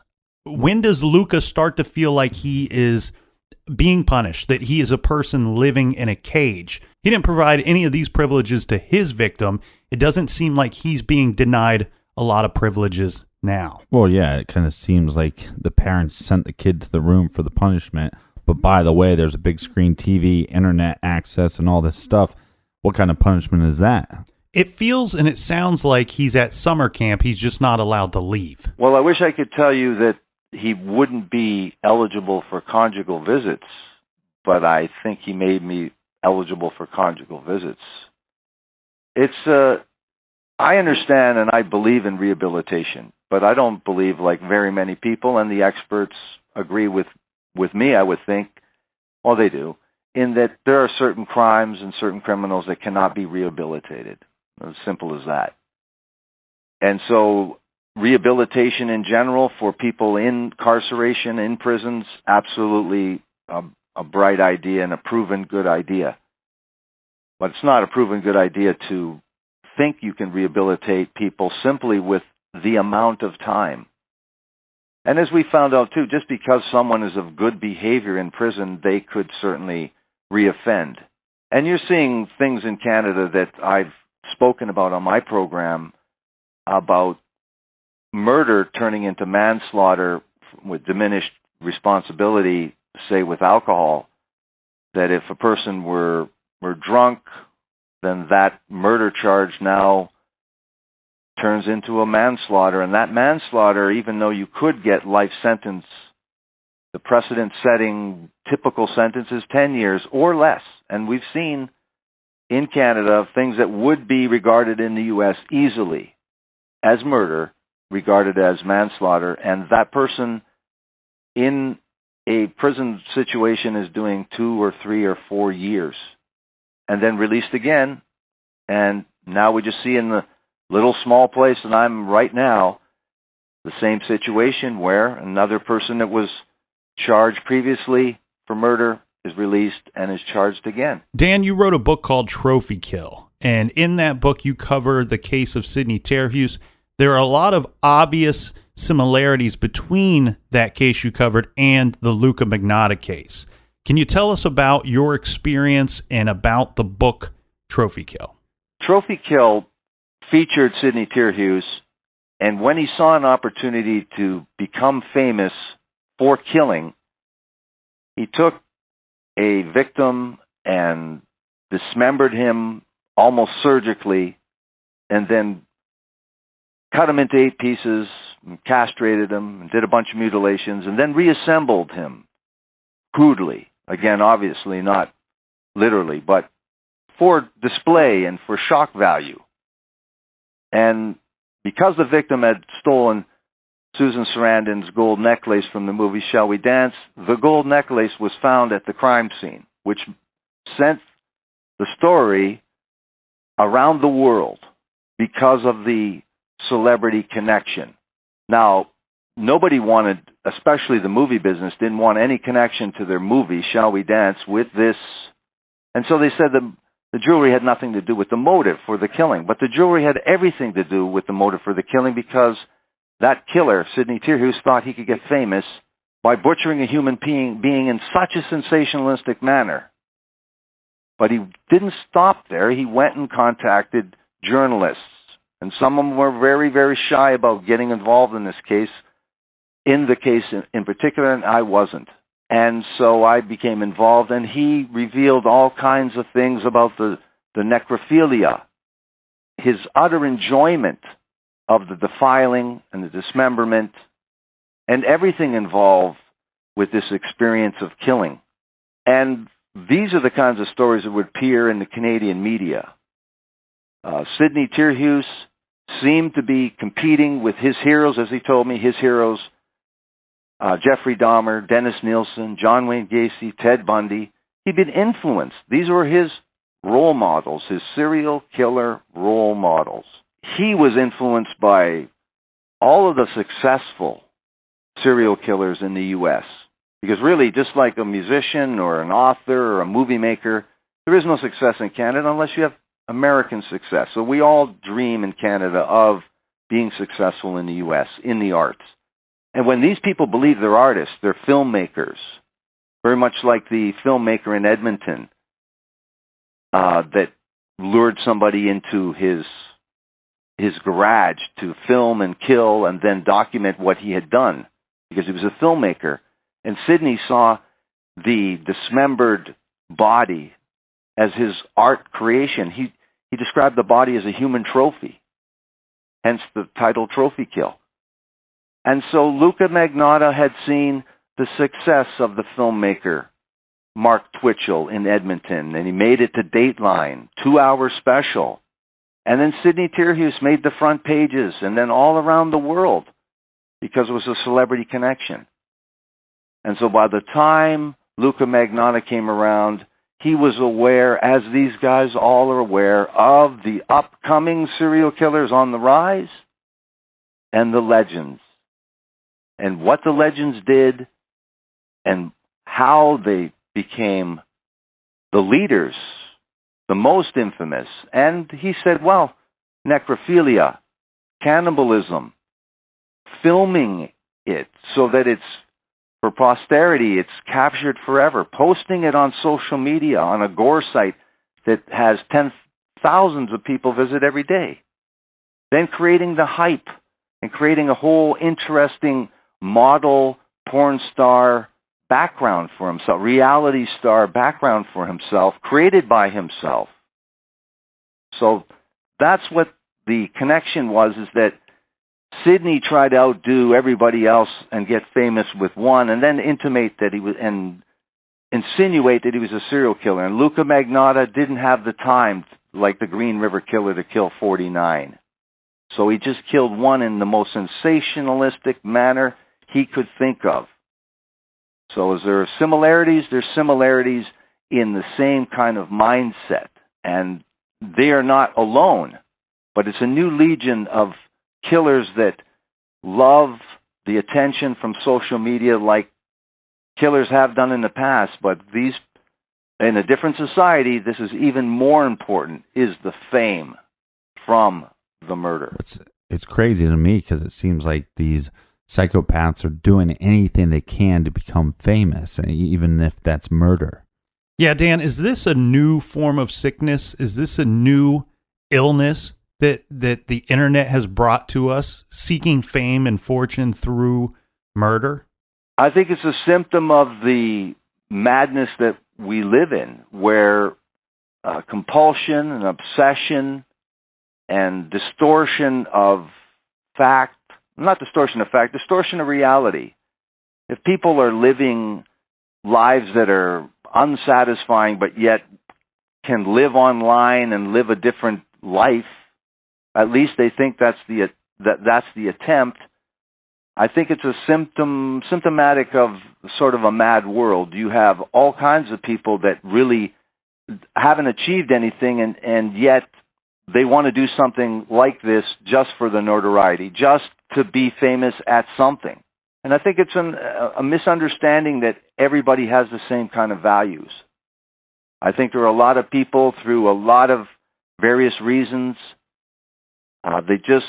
When does Luka start to feel like he is being punished, that he is a person living in a cage? He didn't provide any of these privileges to his victim. It doesn't seem like he's being denied a lot of privileges now. Well, yeah, it kind of seems like the parents sent the kid to the room for the punishment. But by the way, there's a big screen TV, internet access, and all this stuff. What kind of punishment is that? It feels and it sounds like he's at summer camp. He's just not allowed to leave. Well, I wish I could tell you that he wouldn't be eligible for conjugal visits, but I think he made me eligible for conjugal visits. I understand and I believe in rehabilitation, but I don't believe, like very many people, and the experts agree with me, I would think, well, they do, in that there are certain crimes and certain criminals that cannot be rehabilitated. As simple as that. And so rehabilitation in general for people in incarceration, in prisons, absolutely a bright idea and a proven good idea. But it's not a proven good idea to think you can rehabilitate people simply with the amount of time. And as we found out too, just because someone is of good behavior in prison, they could certainly reoffend. And you're seeing things in Canada that I've spoken about on my program about murder turning into manslaughter with diminished responsibility, say with alcohol, that if a person were drunk, then that murder charge now turns into a manslaughter. And that manslaughter, even though you could get life sentence, the precedent-setting typical sentence is 10 years or less. And we've seen in Canada things that would be regarded in the U.S. easily as murder, regarded as manslaughter, and that person in a prison situation is doing 2 or 3 or 4 years and then released again. And now we just see in the little small place that I'm right now the same situation where another person that was charged previously for murder is released and is charged again. Dan, you wrote a book called Trophy Kill, and in that book you cover the case of Sydney Terhune. There are a lot of obvious similarities between that case you covered and the Luka Magnotta case. Can you tell us about your experience and about the book Trophy Kill? Trophy Kill featured Sydney Terhune, and when he saw an opportunity to become famous for killing, he took a victim and dismembered him almost surgically and then cut him into 8 pieces, and castrated him, and did a bunch of mutilations, and then reassembled him crudely. Again, obviously not literally, but for display and for shock value. And because the victim had stolen Susan Sarandon's gold necklace from the movie Shall We Dance, the gold necklace was found at the crime scene, which sent the story around the world because of the celebrity connection. Now, nobody wanted, especially the movie business, didn't want any connection to their movie, Shall We Dance, with this. And so they said the jewelry had nothing to do with the motive for the killing, but the jewelry had everything to do with the motive for the killing because that killer, Sidney Tierhuis, thought he could get famous by butchering a human being in such a sensationalistic manner. But he didn't stop there. He went and contacted journalists, and some of them were very, very shy about getting involved in this case, in particular, and I wasn't. And so I became involved, and he revealed all kinds of things about the necrophilia, his utter enjoyment of the defiling and the dismemberment, and everything involved with this experience of killing. And these are the kinds of stories that would appear in the Canadian media. Sidney Tierhuis seemed to be competing with his heroes, as he told me, his heroes, Jeffrey Dahmer, Dennis Nielsen, John Wayne Gacy, Ted Bundy. He'd been influenced. These were his role models, his serial killer role models. He was influenced by all of the successful serial killers in the U.S. Because really, just like a musician or an author or a movie maker, there is no success in Canada unless you have American success. So we all dream in Canada of being successful in the U.S., in the arts. And when these people believe they're artists, they're filmmakers, very much like the filmmaker in Edmonton that lured somebody into his garage to film and kill and then document what he had done because he was a filmmaker. And Sidney saw the dismembered body as his art creation. He described the body as a human trophy, hence the title Trophy Kill. And so Luka Magnotta had seen the success of the filmmaker Mark Twitchell in Edmonton, and he made it to Dateline, 2-hour special. And then Sidney Tierhuis made the front pages, and then all around the world, because it was a celebrity connection. And so by the time Luka Magnotta came around, he was aware, as these guys all are aware, of the upcoming serial killers on the rise and the legends. And what the legends did and how they became the leaders, the most infamous. And he said, well, necrophilia, cannibalism, filming it so that it's for posterity, it's captured forever, posting it on social media, on a gore site that has thousands of people visit every day. Then creating the hype and creating a whole interesting model porn star background for himself, reality star background for himself, created by himself. So that's what the connection was, is that Sidney tried to outdo everybody else and get famous with one, and then intimate that he was, and insinuate that he was a serial killer. And Luka Magnotta didn't have the time, like the Green River Killer, to kill 49. So he just killed one in the most sensationalistic manner he could think of. So is there similarities? There's similarities in the same kind of mindset. And they are not alone, but it's a new legion of killers that love the attention from social media like killers have done in the past. But these, in a different society, this is even more important, is the fame from the murder. It's crazy to me because it seems like these psychopaths are doing anything they can to become famous, even if that's murder. Yeah, Dan, is this a new form of sickness? Is this a new illness that the internet has brought to us, seeking fame and fortune through murder? I think it's a symptom of the madness that we live in, where compulsion and obsession and distortion of fact, not distortion of fact, distortion of reality. If people are living lives that are unsatisfying but yet can live online and live a different life, at least they think that's the attempt. I think it's a symptomatic of sort of a mad world. You have all kinds of people that really haven't achieved anything, and yet they want to do something like this just for the notoriety, just to be famous at something. And I think it's a misunderstanding that everybody has the same kind of values. I think there are a lot of people, through a lot of various reasons, they just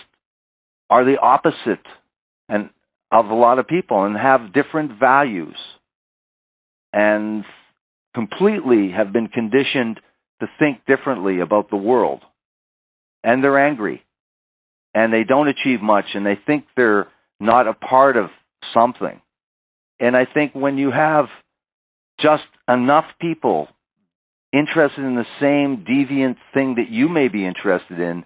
are the opposite and of a lot of people and have different values and completely have been conditioned to think differently about the world. And they're angry. And they don't achieve much, and they think they're not a part of something. And I think when you have just enough people interested in the same deviant thing that you may be interested in,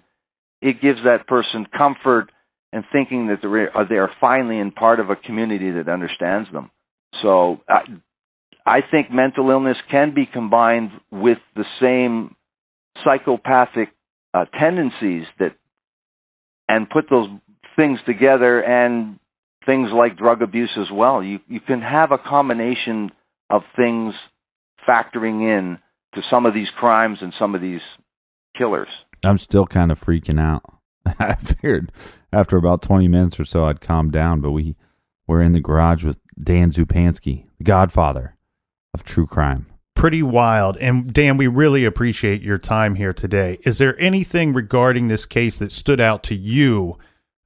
it gives that person comfort and thinking that they are finally in part of a community that understands them. So I think mental illness can be combined with the same psychopathic tendencies and put those things together, and things like drug abuse as well. You can have a combination of things factoring in to some of these crimes and some of these killers. I'm still kind of freaking out. I figured after about 20 minutes or so I'd calm down, but we're in the garage with Dan Zupansky, the godfather of true crime. Pretty wild. And Dan, we really appreciate your time here today. Is there anything regarding this case that stood out to you?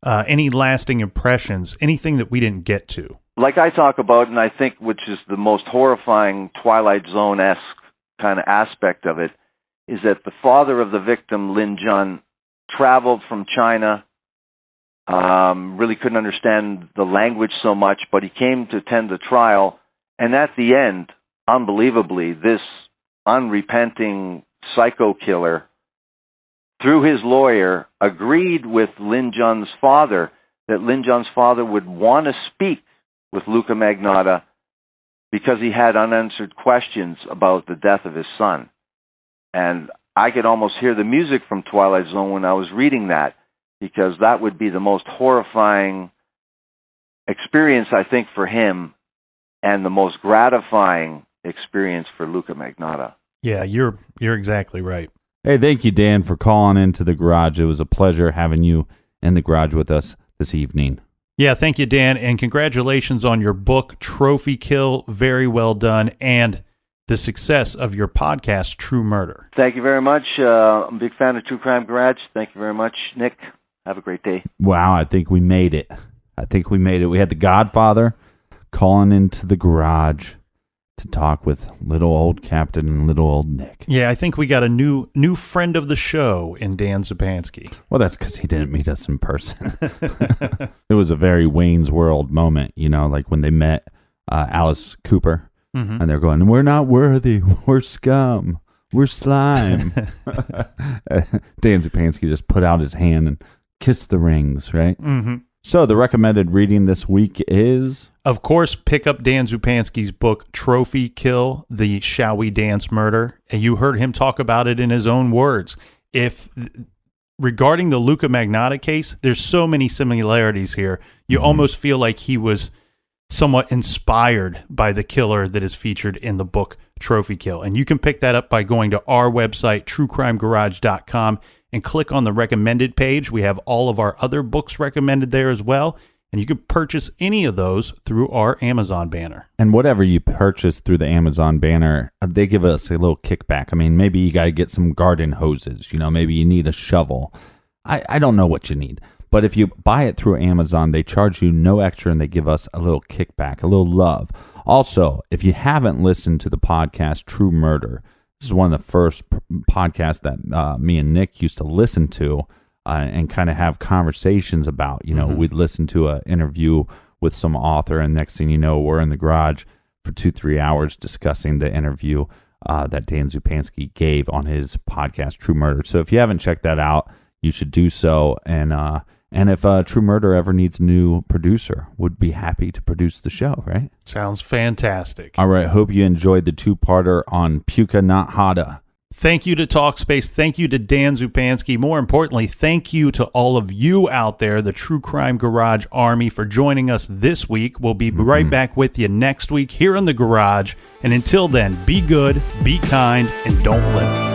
Any lasting impressions? Anything that we didn't get to? Like I talk about, and I think which is the most horrifying Twilight Zone-esque kind of aspect of it, is that the father of the victim, Lin Jun, traveled from China, really couldn't understand the language so much, but he came to attend the trial, and at the end, unbelievably, this unrepenting psycho killer, through his lawyer, agreed with Lin Jun's father that Lin Jun's father would want to speak with Luka Magnotta because he had unanswered questions about the death of his son. And I could almost hear the music from Twilight Zone when I was reading that, because that would be the most horrifying experience, I think, for him, and the most gratifying experience for Luka Magnotta. Yeah, you're exactly right. Hey, thank you, Dan, for calling into the garage. It was a pleasure having you in the garage with us this evening. Yeah, thank you, Dan, and congratulations on your book, Trophy Kill. Very well done, and the success of your podcast, True Murder. Thank you very much. I'm a big fan of True Crime Garage. Thank you very much, Nick. Have a great day. Wow, I think we made it. We had the Godfather calling into the garage to talk with little old Captain and little old Nick. Yeah, I think we got a new friend of the show in Dan Zupansky. Well, that's because he didn't meet us in person. It was a very Wayne's World moment, like when they met Alice Cooper, and they're going, "We're not worthy. We're scum. We're slime." Dan Zupansky just put out his hand and kissed the rings, right? Mm-hmm. So the recommended reading this week is... Of course, pick up Dan Zupansky's book, Trophy Kill, The Shall We Dance Murder. And you heard him talk about it in his own words. Regarding the Luka Magnotta case, there's so many similarities here. You almost feel like he was somewhat inspired by the killer that is featured in the book, Trophy Kill. And you can pick that up by going to our website, truecrimegarage.com, and click on the recommended page. We have all of our other books recommended there as well. And you can purchase any of those through our Amazon banner. And whatever you purchase through the Amazon banner, they give us a little kickback. I mean, maybe you got to get some garden hoses. Maybe you need a shovel. I don't know what you need. But if you buy it through Amazon, they charge you no extra and they give us a little kickback, a little love. Also, if you haven't listened to the podcast True Murder, this is one of the first podcasts that me and Nick used to listen to and kind of have conversations about. We'd listen to an interview with some author, and next thing you know, we're in the garage for 2-3 hours discussing the interview that Dan Zupansky gave on his podcast True Murder. So if you haven't checked that out, you should do so. And if True Murder ever needs a new producer, would be happy to produce the show, right? Sounds fantastic. All right. Hope you enjoyed the two-parter on Puka Not Hada. Thank you to Talkspace. Thank you to Dan Zupansky. More importantly, thank you to all of you out there, the True Crime Garage Army, for joining us this week. We'll be right back with you next week here in the garage. And until then, be good, be kind, and don't limit.